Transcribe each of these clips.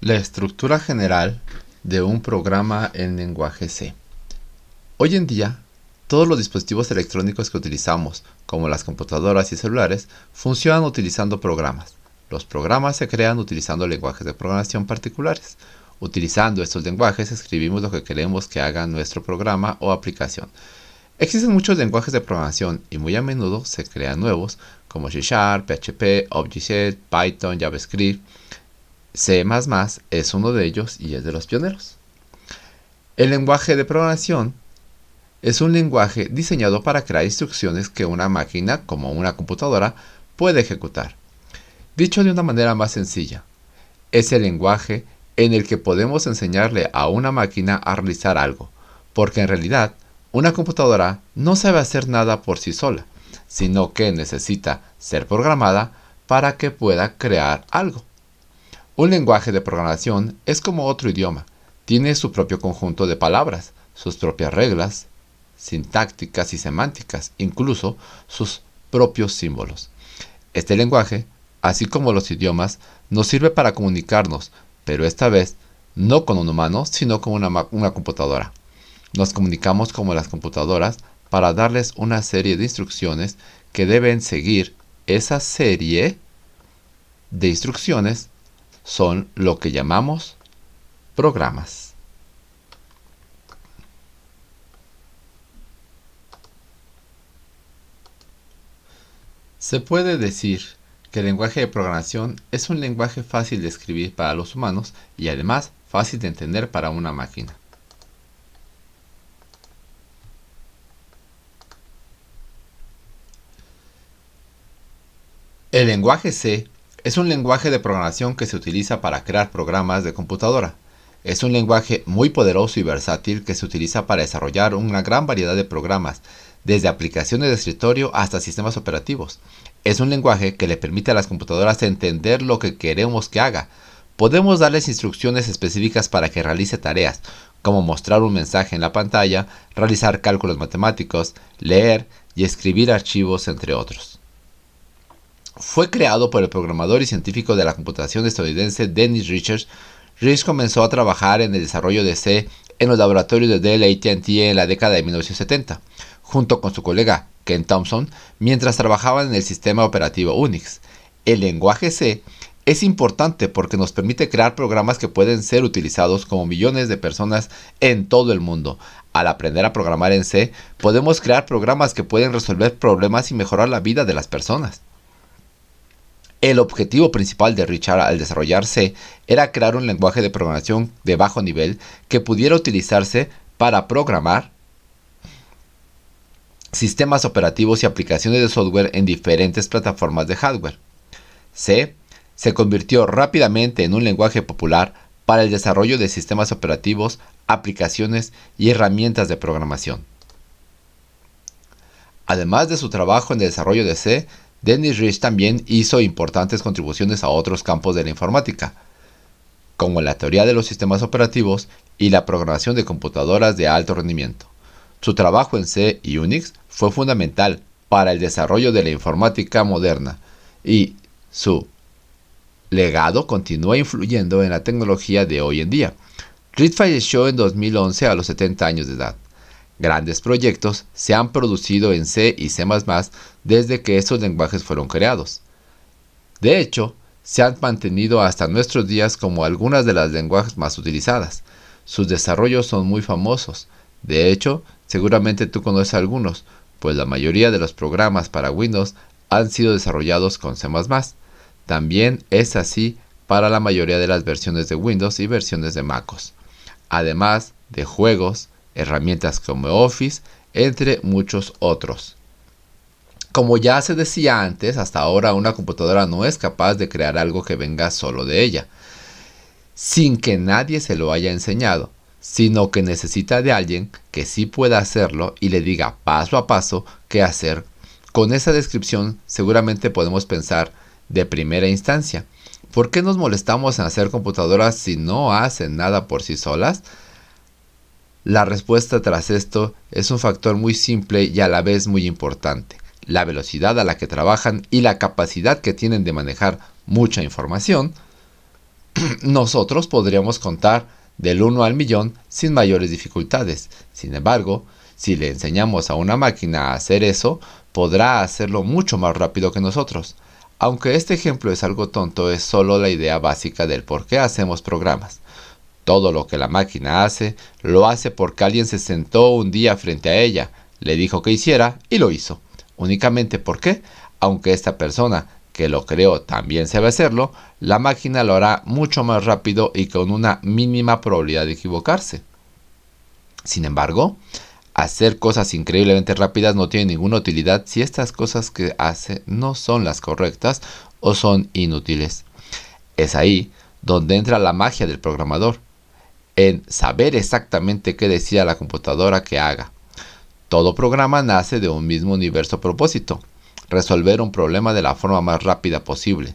La estructura general de un programa en lenguaje C. Hoy en día, todos los dispositivos electrónicos que utilizamos, como las computadoras y celulares, funcionan utilizando programas. Los programas se crean utilizando lenguajes de programación particulares. Utilizando estos lenguajes, escribimos lo que queremos que haga nuestro programa o aplicación. Existen muchos lenguajes de programación y muy a menudo se crean nuevos, como C#, PHP, Object-C, Python, JavaScript. C++ es uno de ellos y es de los pioneros. El lenguaje de programación es un lenguaje diseñado para crear instrucciones que una máquina, como una computadora, puede ejecutar. Dicho de una manera más sencilla, es el lenguaje en el que podemos enseñarle a una máquina a realizar algo, porque en realidad una computadora no sabe hacer nada por sí sola, sino que necesita ser programada para que pueda crear algo. Un lenguaje de programación es como otro idioma. Tiene su propio conjunto de palabras, sus propias reglas, sintácticas y semánticas, incluso sus propios símbolos. Este lenguaje, así como los idiomas, nos sirve para comunicarnos, pero esta vez no con un humano, sino con una computadora. Nos comunicamos como las computadoras para darles una serie de instrucciones que deben seguir. Esa serie de instrucciones son lo que llamamos programas. Se puede decir que el lenguaje de programación es un lenguaje fácil de escribir para los humanos y además fácil de entender para una máquina. El lenguaje C es un lenguaje de programación que se utiliza para crear programas de computadora. Es un lenguaje muy poderoso y versátil que se utiliza para desarrollar una gran variedad de programas, desde aplicaciones de escritorio hasta sistemas operativos. Es un lenguaje que le permite a las computadoras entender lo que queremos que haga. Podemos darles instrucciones específicas para que realice tareas, como mostrar un mensaje en la pantalla, realizar cálculos matemáticos, leer y escribir archivos, entre otros. Fue creado por el programador y científico de la computación estadounidense Dennis Ritchie. Ritchie comenzó a trabajar en el desarrollo de C en los laboratorios de Dell y AT&T en la década de 1970, junto con su colega Ken Thompson, mientras trabajaban en el sistema operativo Unix. El lenguaje C es importante porque nos permite crear programas que pueden ser utilizados como millones de personas en todo el mundo. Al aprender a programar en C, podemos crear programas que pueden resolver problemas y mejorar la vida de las personas. El objetivo principal de Richard al desarrollar C era crear un lenguaje de programación de bajo nivel que pudiera utilizarse para programar sistemas operativos y aplicaciones de software en diferentes plataformas de hardware. C se convirtió rápidamente en un lenguaje popular para el desarrollo de sistemas operativos, aplicaciones y herramientas de programación. Además de su trabajo en el desarrollo de C, Dennis Ritchie también hizo importantes contribuciones a otros campos de la informática, como la teoría de los sistemas operativos y la programación de computadoras de alto rendimiento. Su trabajo en C y Unix fue fundamental para el desarrollo de la informática moderna y su legado continúa influyendo en la tecnología de hoy en día. Ritchie falleció en 2011 a los 70 años de edad. Grandes proyectos se han producido en C y C++ desde que estos lenguajes fueron creados. De hecho, se han mantenido hasta nuestros días como algunas de las lenguajes más utilizadas. Sus desarrollos son muy famosos. De hecho, seguramente tú conoces algunos, pues la mayoría de los programas para Windows han sido desarrollados con C++. También es así para la mayoría de las versiones de Windows y versiones de MacOS, además de juegos, herramientas como Office, entre muchos otros. Como ya se decía antes, hasta ahora una computadora no es capaz de crear algo que venga solo de ella, sin que nadie se lo haya enseñado, sino que necesita de alguien que sí pueda hacerlo y le diga paso a paso qué hacer. Con esa descripción seguramente podemos pensar de primera instancia, ¿por qué nos molestamos en hacer computadoras si no hacen nada por sí solas? La respuesta tras esto es un factor muy simple y a la vez muy importante: la velocidad a la que trabajan y la capacidad que tienen de manejar mucha información. Nosotros podríamos contar del 1 al millón sin mayores dificultades. Sin embargo, si le enseñamos a una máquina a hacer eso, podrá hacerlo mucho más rápido que nosotros. Aunque este ejemplo es algo tonto, es solo la idea básica del por qué hacemos programas. Todo lo que la máquina hace, lo hace porque alguien se sentó un día frente a ella, le dijo que hiciera y lo hizo. Únicamente porque, aunque esta persona que lo creó también sabe hacerlo, la máquina lo hará mucho más rápido y con una mínima probabilidad de equivocarse. Sin embargo, hacer cosas increíblemente rápidas no tiene ninguna utilidad si estas cosas que hace no son las correctas o son inútiles. Es ahí donde entra la magia del programador, en saber exactamente qué decir a la computadora que haga. Todo programa nace de un mismo universo propósito: resolver un problema de la forma más rápida posible.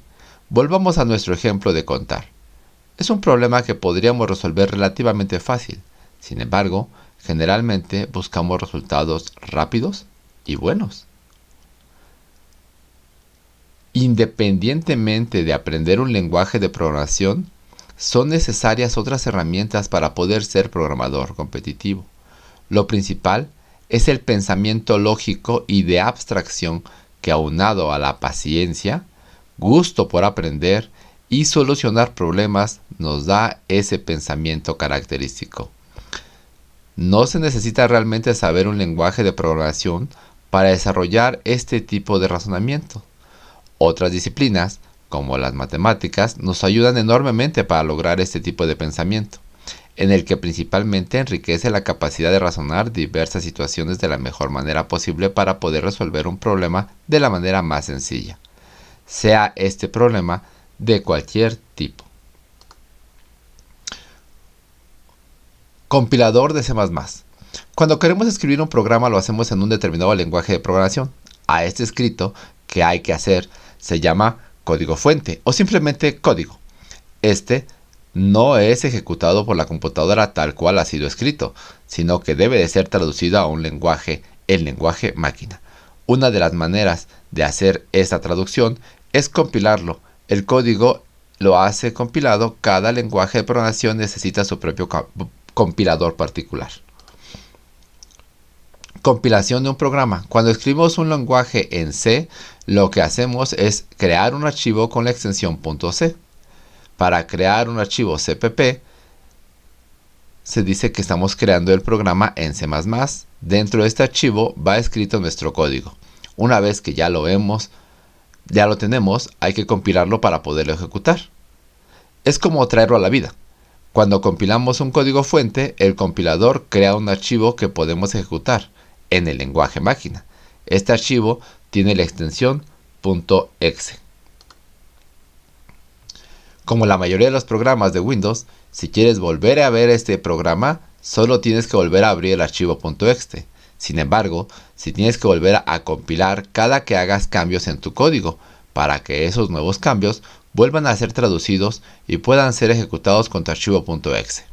Volvamos a nuestro ejemplo de contar. Es un problema que podríamos resolver relativamente fácil. Sin embargo, generalmente buscamos resultados rápidos y buenos. Independientemente de aprender un lenguaje de programación, son necesarias otras herramientas para poder ser programador competitivo. Lo principal es el pensamiento lógico y de abstracción que, aunado a la paciencia, gusto por aprender y solucionar problemas, nos da ese pensamiento característico. No se necesita realmente saber un lenguaje de programación para desarrollar este tipo de razonamiento. Otras disciplinas, como las matemáticas, nos ayudan enormemente para lograr este tipo de pensamiento, en el que principalmente enriquece la capacidad de razonar diversas situaciones de la mejor manera posible para poder resolver un problema de la manera más sencilla, sea este problema de cualquier tipo. Compilador de C++. Cuando queremos escribir un programa lo hacemos en un determinado lenguaje de programación. A este escrito que hay que hacer se llama código fuente o simplemente código. Este no es ejecutado por la computadora tal cual ha sido escrito, sino que debe de ser traducido a un lenguaje, el lenguaje máquina. Una de las maneras de hacer esta traducción es compilarlo. El código lo hace compilado. Cada lenguaje de programación necesita su propio compilador particular. Compilación de un programa. Cuando escribimos un lenguaje en C, lo que hacemos es crear un archivo con la extensión .c. Para crear un archivo CPP, se dice que estamos creando el programa en C++. Dentro de este archivo va escrito nuestro código. Una vez que ya lo tenemos, hay que compilarlo para poderlo ejecutar. Es como traerlo a la vida. Cuando compilamos un código fuente, el compilador crea un archivo que podemos ejecutar en el lenguaje máquina. Este archivo tiene la extensión .exe. Como la mayoría de los programas de Windows, si quieres volver a ver este programa, solo tienes que volver a abrir el archivo .exe. Sin embargo, si tienes que volver a compilar cada que hagas cambios en tu código, para que esos nuevos cambios vuelvan a ser traducidos y puedan ser ejecutados con tu archivo .exe.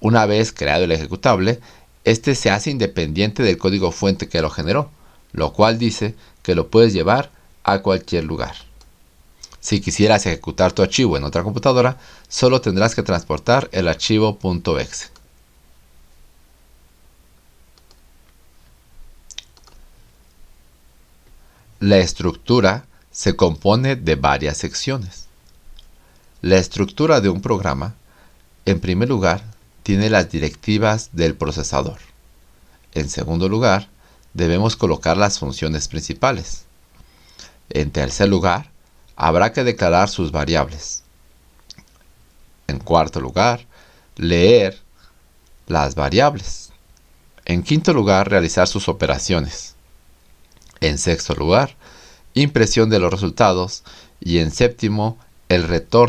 Una vez creado el ejecutable, este se hace independiente del código fuente que lo generó, lo cual dice que lo puedes llevar a cualquier lugar. Si quisieras ejecutar tu archivo en otra computadora, solo tendrás que transportar el archivo .exe. La estructura se compone de varias secciones. La estructura de un programa, en primer lugar, tiene las directivas del procesador. En segundo lugar, debemos colocar las funciones principales. En tercer lugar, habrá que declarar sus variables. En cuarto lugar, leer las variables. En quinto lugar, realizar sus operaciones. En sexto lugar, impresión de los resultados. Y en séptimo, el retorno